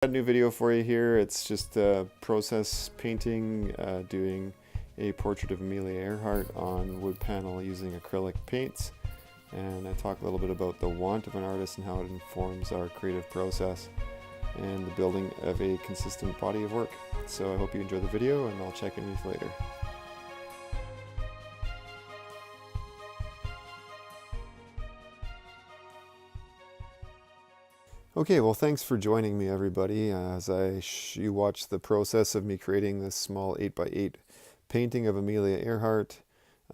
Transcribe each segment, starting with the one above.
A new video for you here. It's just a process painting, doing a portrait of Amelia Earhart on wood panel using acrylic paints. And I talk a little bit about the want of an artist and how it informs our creative process and the building of a consistent body of work. So I hope you enjoy the video, and I'll check in with you later. Okay, well, thanks for joining me, everybody, as you watch the process of me creating this small 8x8 painting of Amelia Earhart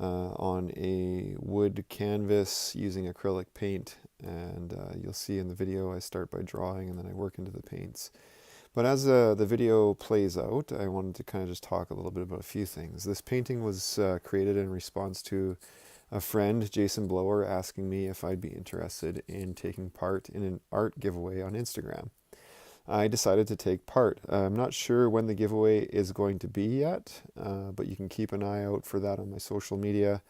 on a wood canvas using acrylic paint. And you'll see in the video I start by drawing and then I work into the paints. But as the video plays out, I wanted to kind of just talk a little bit about a few things. This painting was created in response to a friend, Jason Blower, asking me if I'd be interested in taking part in an art giveaway on Instagram. I decided to take part. I'm not sure when the giveaway is going to be yet, but you can keep an eye out for that on my social media,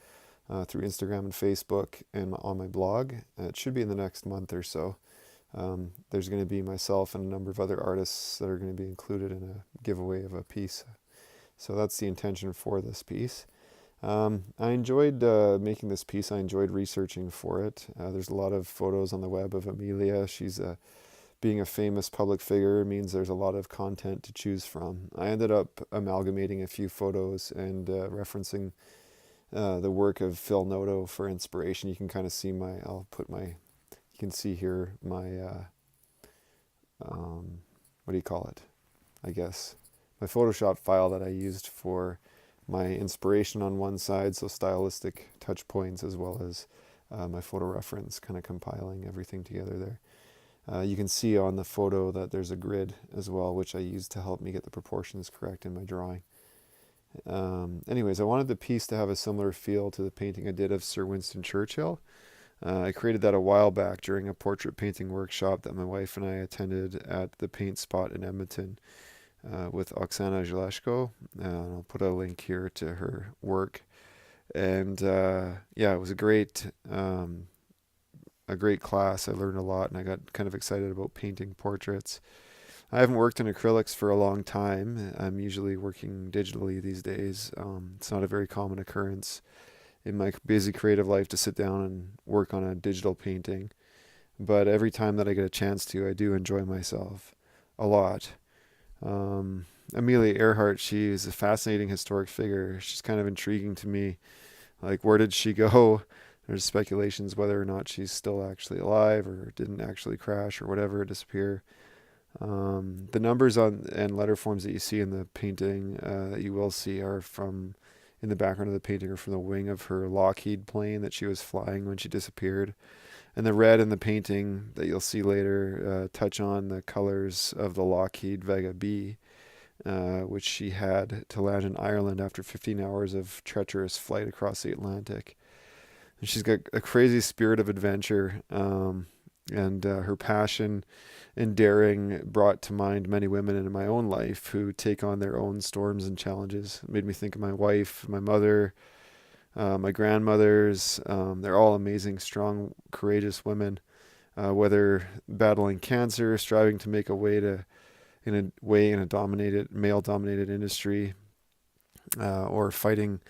through Instagram and Facebook, and on my blog. It should be in the next month or so. There's going to be myself and a number of other artists that are going to be included in a giveaway of a piece. So that's the intention for this piece. I enjoyed making this piece. I enjoyed researching for it. There's a lot of photos on the web of Amelia. She's being a famous public figure means there's a lot of content to choose from. I ended up amalgamating a few photos and referencing the work of Phil Noto for inspiration. You can kind of see you can see here my, what do you call it? I guess my Photoshop file that I used for my inspiration on one side, so stylistic touch points, as well as my photo reference, kind of compiling everything together there. You can see on the photo that there's a grid as well, which I used to help me get the proportions correct in my drawing. Anyways, I wanted the piece to have a similar feel to the painting I did of Sir Winston Churchill. I created that a while back during a portrait painting workshop that my wife and I attended at the Paint Spot in Edmonton. With Oksana Zhelisko. I'll put a link here to her work. And yeah, it was a great class. I learned a lot, and I got kind of excited about painting portraits. I haven't worked in acrylics for a long time. I'm usually working digitally these days. It's not a very common occurrence in my busy creative life to sit down and work on a digital painting. But every time that I get a chance to, I do enjoy myself a lot. Amelia Earhart, she is a fascinating historic figure. She's kind of intriguing to me. Like, where did she go? There's speculations whether or not she's still actually alive or didn't actually crash or whatever, disappear. The numbers and letter forms that you see in the painting, that you will see, are from, in the background of the painting, are from the wing of her Lockheed plane that she was flying when she disappeared. And the red in the painting that you'll see later touch on the colors of the Lockheed Vega B, which she had to land in Ireland after 15 hours of treacherous flight across the Atlantic. And she's got a crazy spirit of adventure, and her passion and daring brought to mind many women in my own life who take on their own storms and challenges. It made me think of my wife, my mother, my grandmothers. They're all amazing, strong, courageous women, whether battling cancer, striving to make a way in a male-dominated industry, or fighting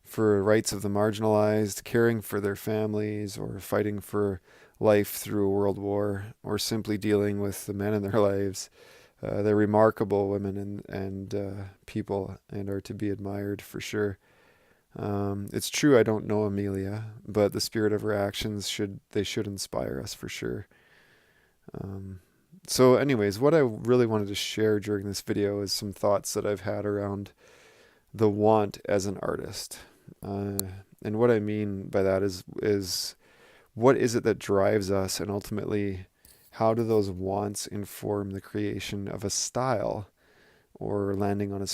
for rights of the marginalized, caring for their families, or fighting for life through a world war, or simply dealing with the men in their lives. They're remarkable women and people, and are to be admired for sure. It's true I don't know Amelia, but the spirit of her actions should inspire us for sure. So anyways, what I really wanted to share during this video is some thoughts that I've had around the want as an artist. And what I mean by that is what is it that drives us, and ultimately how do those wants inform the creation of a style, or landing on a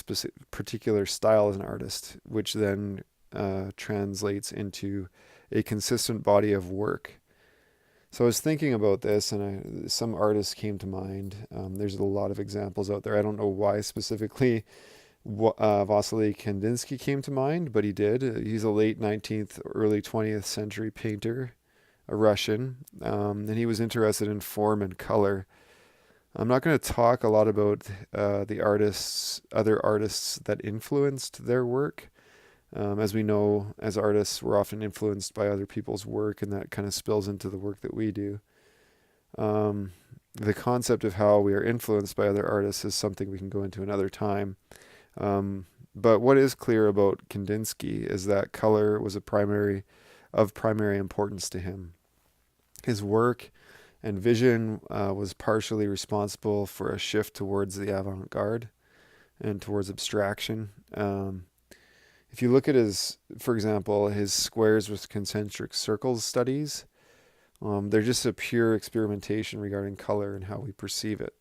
particular style as an artist, which then translates into a consistent body of work. So I was thinking about this, and some artists came to mind. There's a lot of examples out there. I don't know why specifically Vasily Kandinsky came to mind, but he did. He's a late 19th, early 20th century painter, a Russian, and he was interested in form and color. I'm not going to talk a lot about other artists that influenced their work. As we know, as artists, we're often influenced by other people's work, and that kind of spills into the work that we do. Um, the concept of how we are influenced by other artists is something we can go into another time. Um, but what is clear about Kandinsky is that color was of primary importance to him. His work and vision was partially responsible for a shift towards the avant-garde and towards abstraction. If you look at for example, his squares with concentric circles studies, they're just a pure experimentation regarding color and how we perceive it.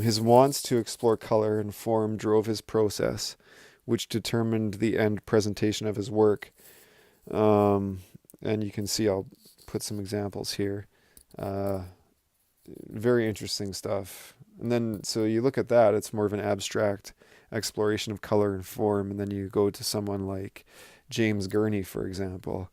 His wants to explore color and form drove his process, which determined the end presentation of his work. Um, and you can see, I'll put some examples here. Uh, Very interesting stuff. And then, so you look at that, it's more of an abstract exploration of color and form. And then you go to someone like James Gurney, for example.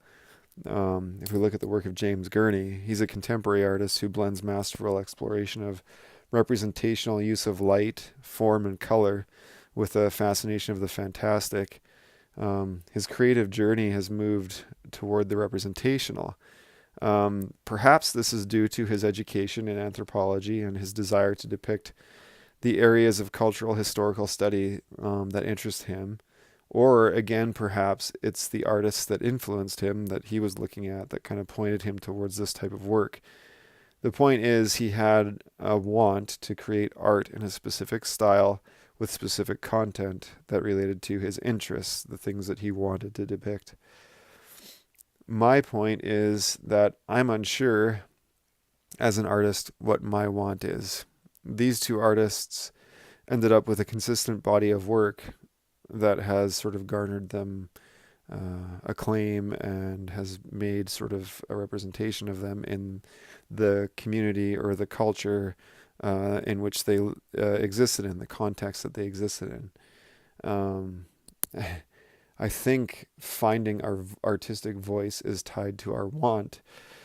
If we look at the work of James Gurney, he's a contemporary artist who blends masterful exploration of representational use of light, form, and color with a fascination of the fantastic. His creative journey has moved toward the representational. Perhaps this is due to his education in anthropology and his desire to depict the areas of cultural historical study that interest him. Or again, perhaps it's the artists that influenced him that he was looking at that kind of pointed him towards this type of work. The point is, he had a want to create art in a specific style with specific content that related to his interests, the things that he wanted to depict. My point is that I'm unsure as an artist what my want is. These two artists ended up with a consistent body of work that has sort of garnered them acclaim and has made sort of a representation of them in the community or the culture in which they existed in, the context that they existed in. I think finding our artistic voice is tied to our want.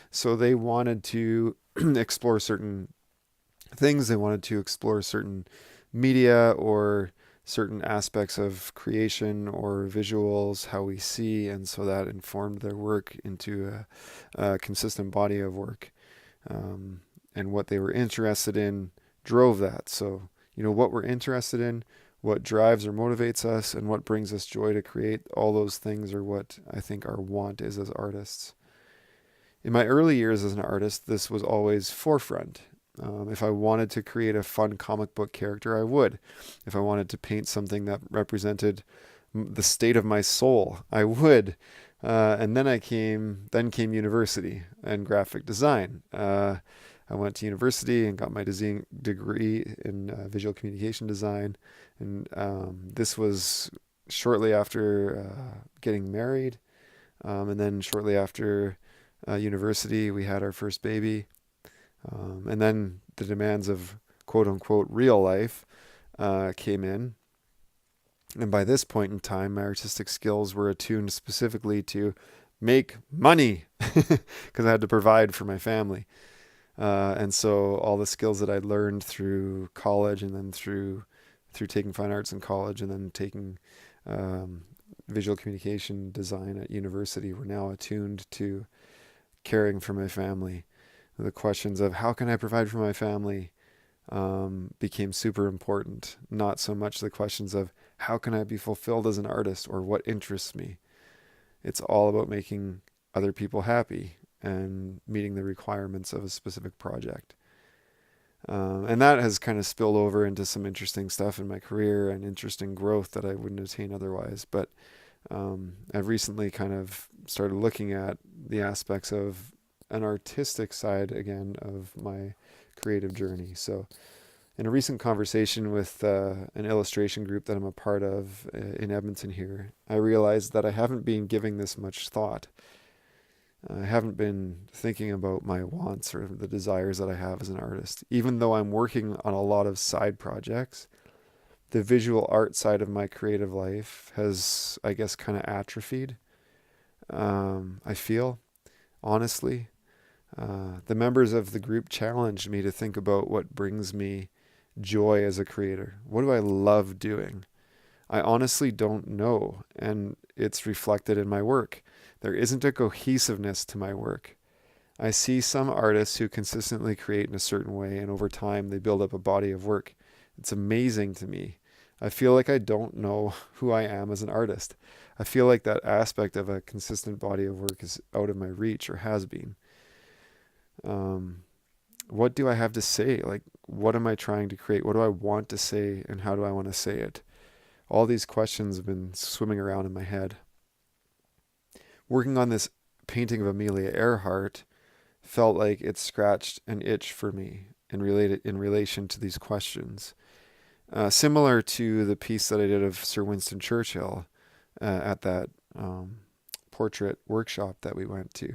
So they wanted to explore certain things, they wanted to explore certain media or certain aspects of creation or visuals, how we see, and so that informed their work into a consistent body of work. And what they were interested in drove that. So, what we're interested in, what drives or motivates us, and what brings us joy to create, all those things are what I think our want is as artists. In my early years as an artist, this was always forefront. If I wanted to create a fun comic book character, I would. If I wanted to paint something that represented the state of my soul, I would. And then came university and graphic design. I went to university and got my degree in visual communication design. And this was shortly after getting married. And then shortly after university, we had our first baby. And then the demands of quote unquote real life came in. And by this point in time, my artistic skills were attuned specifically to make money because I had to provide for my family. And so all the skills that I'd learned through college and then through taking fine arts in college and then taking visual communication design at university were now attuned to caring for my family. The questions of how can I provide for my family became super important. Not so much the questions of how can I be fulfilled as an artist or what interests me. It's all about making other people happy and meeting the requirements of a specific project. And that has kind of spilled over into some interesting stuff in my career and interesting growth that I wouldn't attain otherwise. But I've recently kind of started looking at the aspects of an artistic side again of my creative journey. So in a recent conversation with an illustration group that I'm a part of in Edmonton here, I realized that I haven't been giving this much thought. I haven't been thinking about my wants or the desires that I have as an artist. Even though I'm working on a lot of side projects, the visual art side of my creative life has, I guess, kind of atrophied. I feel, honestly. The members of the group challenged me to think about what brings me joy as a creator. What do I love doing? I honestly don't know, and it's reflected in my work. There isn't a cohesiveness to my work. I see some artists who consistently create in a certain way, and over time they build up a body of work. It's amazing to me. I feel like I don't know who I am as an artist. I feel like that aspect of a consistent body of work is out of my reach or has been. Um, what do I have to say? Like, what am I trying to create? What do I want to say, and how do I want to say it? All these questions have been swimming around in my head. Working on this painting of Amelia Earhart felt like it scratched an itch for me in relation to these questions. Similar to the piece that I did of Sir Winston Churchill at that portrait workshop that we went to.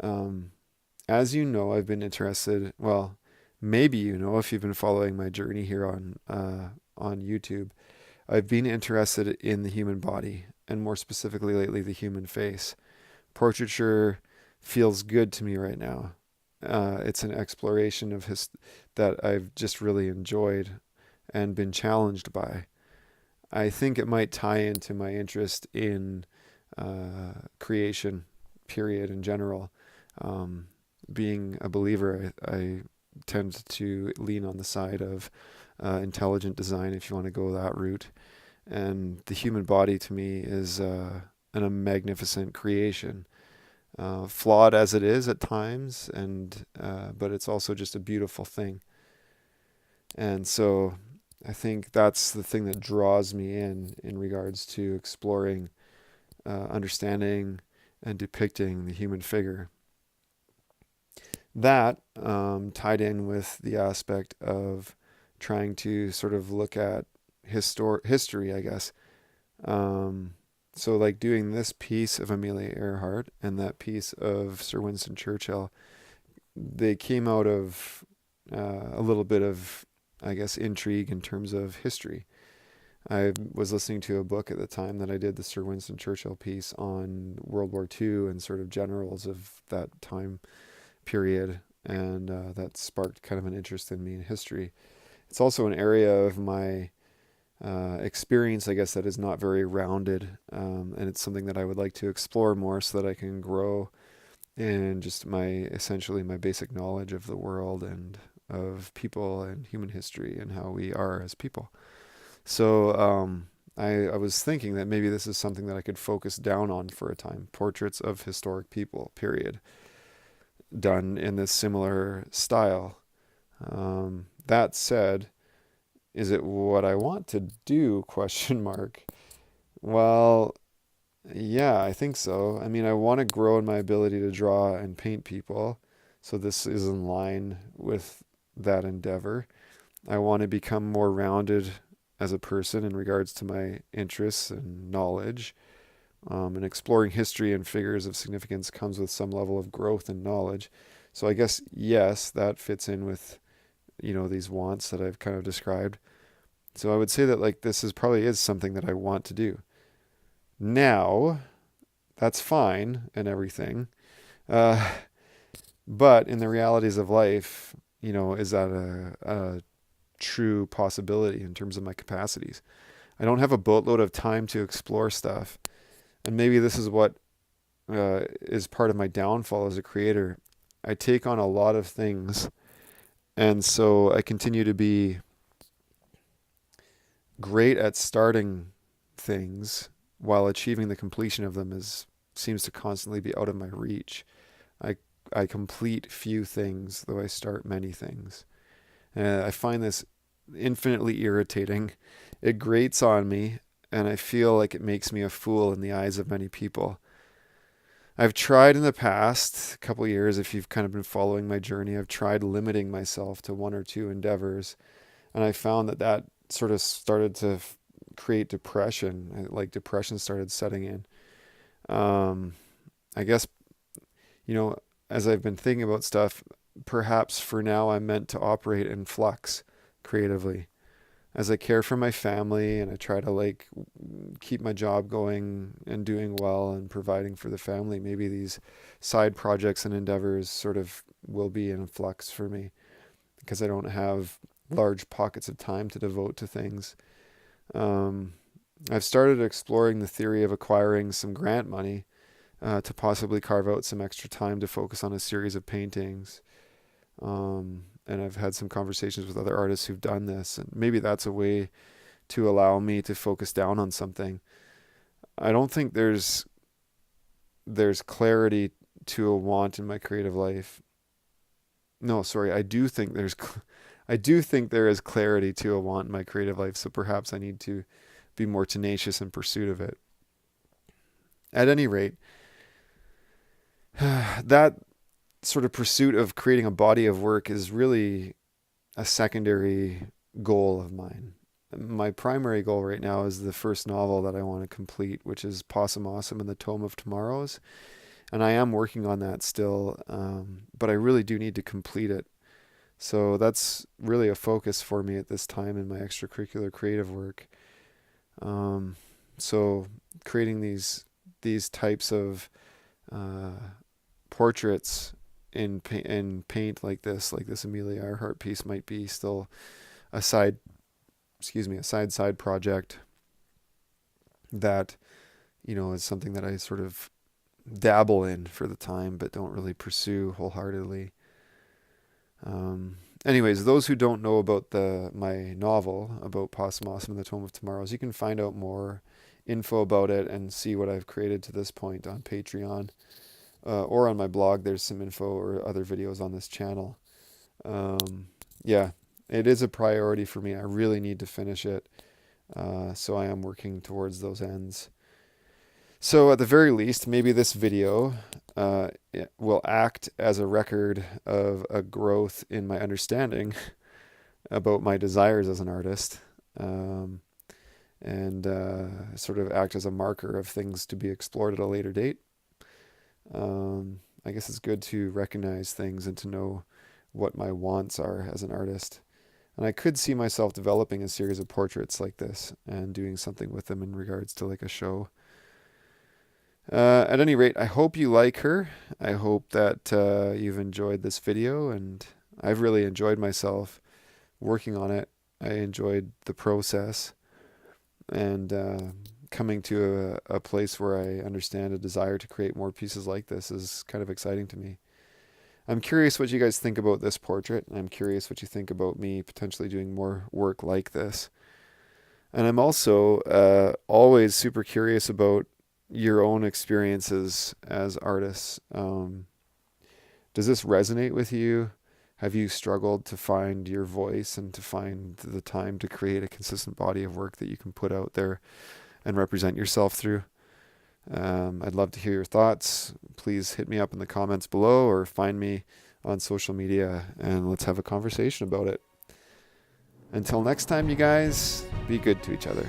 Um, as you know, I've been interested. Well, maybe you know if you've been following my journey here on YouTube. I've been interested in the human body, and more specifically lately, the human face. Portraiture feels good to me right now. It's an exploration of that I've just really enjoyed and been challenged by. I think it might tie into my interest in creation, period, in general. Being a believer, I tend to lean on the side of intelligent design, if you want to go that route. And the human body to me is a magnificent creation, flawed as it is at times, and but it's also just a beautiful thing. And so I think that's the thing that draws me in regards to exploring, understanding, and depicting the human figure. That tied in with the aspect of trying to sort of look at history, I guess. So like doing this piece of Amelia Earhart and that piece of Sir Winston Churchill, they came out of a little bit of, I guess, intrigue in terms of history. I was listening to a book at the time that I did the Sir Winston Churchill piece on World War II and sort of generals of that time period, and that sparked kind of an interest in me in history. It's also an area of my experience, I guess, that is not very rounded, and it's something that I would like to explore more so that I can grow in just essentially my basic knowledge of the world and of people and human history and how we are as people. So I was thinking that maybe this is something that I could focus down on for a time. Portraits of historic people, period, done in this similar style. That said, is it what I want to do? Question mark. Well, yeah, I think so. I mean, I want to grow in my ability to draw and paint people. So this is in line with that endeavor. I want to become more rounded as a person in regards to my interests and knowledge. And exploring history and figures of significance comes with some level of growth and knowledge. So I guess, yes, that fits in with, these wants that I've kind of described. So I would say that like this probably is something that I want to do. Now, that's fine and everything. Uh, but in the realities of life, is that a true possibility in terms of my capacities? I don't have a boatload of time to explore stuff. And maybe this is what is part of my downfall as a creator. I take on a lot of things. And so I continue to be great at starting things while achieving the completion of them seems to constantly be out of my reach. I I complete few things, though I start many things. I find this infinitely irritating. It grates on me, and I feel like it makes me a fool in the eyes of many people. I've tried in the past couple of years, if you've kind of been following my journey, I've tried limiting myself to one or two endeavors, and I found that sort of started to create depression. Like depression started setting in. Um, I guess, you know, as I've been thinking about stuff, perhaps for now I'm meant to operate in flux creatively. as I care for my family and I try to like keep my job going and doing well and providing for the family, maybe these side projects and endeavors sort of will be in flux for me because I don't have large pockets of time to devote to things. Um, I've started exploring the theory of acquiring some grant money to possibly carve out some extra time to focus on a series of paintings. And I've had some conversations with other artists who've done this, and maybe that's a way to allow me to focus down on something. I don't think there's clarity to a want in my creative life. No, sorry, I do think there is clarity to a want in my creative life, so perhaps I need to be more tenacious in pursuit of it. At any rate, that sort of pursuit of creating a body of work is really a secondary goal of mine. My primary goal right now is the first novel that I want to complete, which is Possum Awesome and the Tome of Tomorrows. And I am working on that still, but I really do need to complete it. So that's really a focus for me at this time in my extracurricular creative work. So creating these types of portraits in paint like this Amelia Earhart piece might be still a side project that, is something that I sort of dabble in for the time, but don't really pursue wholeheartedly. Anyways, those who don't know about my novel about Possum Awesome and the Tome of Tomorrows, you can find out more info about it and see what I've created to this point on Patreon. Or on my blog, there's some info or other videos on this channel. Yeah, it is a priority for me. I really need to finish it. So I am working towards those ends. So at the very least, maybe this video will act as a record of a growth in my understanding about my desires as an artist. And sort of act as a marker of things to be explored at a later date. I guess it's good to recognize things and to know what my wants are as an artist. And I could see myself developing a series of portraits like this and doing something with them in regards to like a show. At any rate, I hope you like her. I hope that you've enjoyed this video, and I've really enjoyed myself working on it. I enjoyed the process and coming to a place where I understand a desire to create more pieces like this is kind of exciting to me. I'm curious what you guys think about this portrait, and I'm curious what you think about me potentially doing more work like this. And I'm also always super curious about your own experiences as artists. Does this resonate with you? Have you struggled to find your voice and to find the time to create a consistent body of work that you can put out there and represent yourself through? I'd love to hear your thoughts. Please hit me up in the comments below or find me on social media and let's have a conversation about it. Until next time, you guys, be good to each other.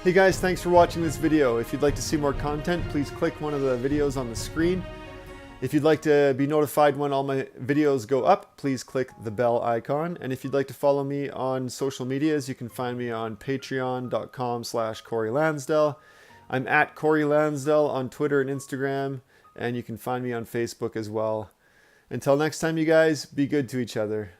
Hey guys, thanks for watching this video. If you'd like to see more content, please click one of the videos on the screen. If you'd like to be notified when all my videos go up, please click the bell icon. And if you'd like to follow me on social medias, you can find me on patreon.com/Corey Lansdell. I'm at Corey Lansdell on Twitter and Instagram, and you can find me on Facebook as well. Until next time, you guys, be good to each other.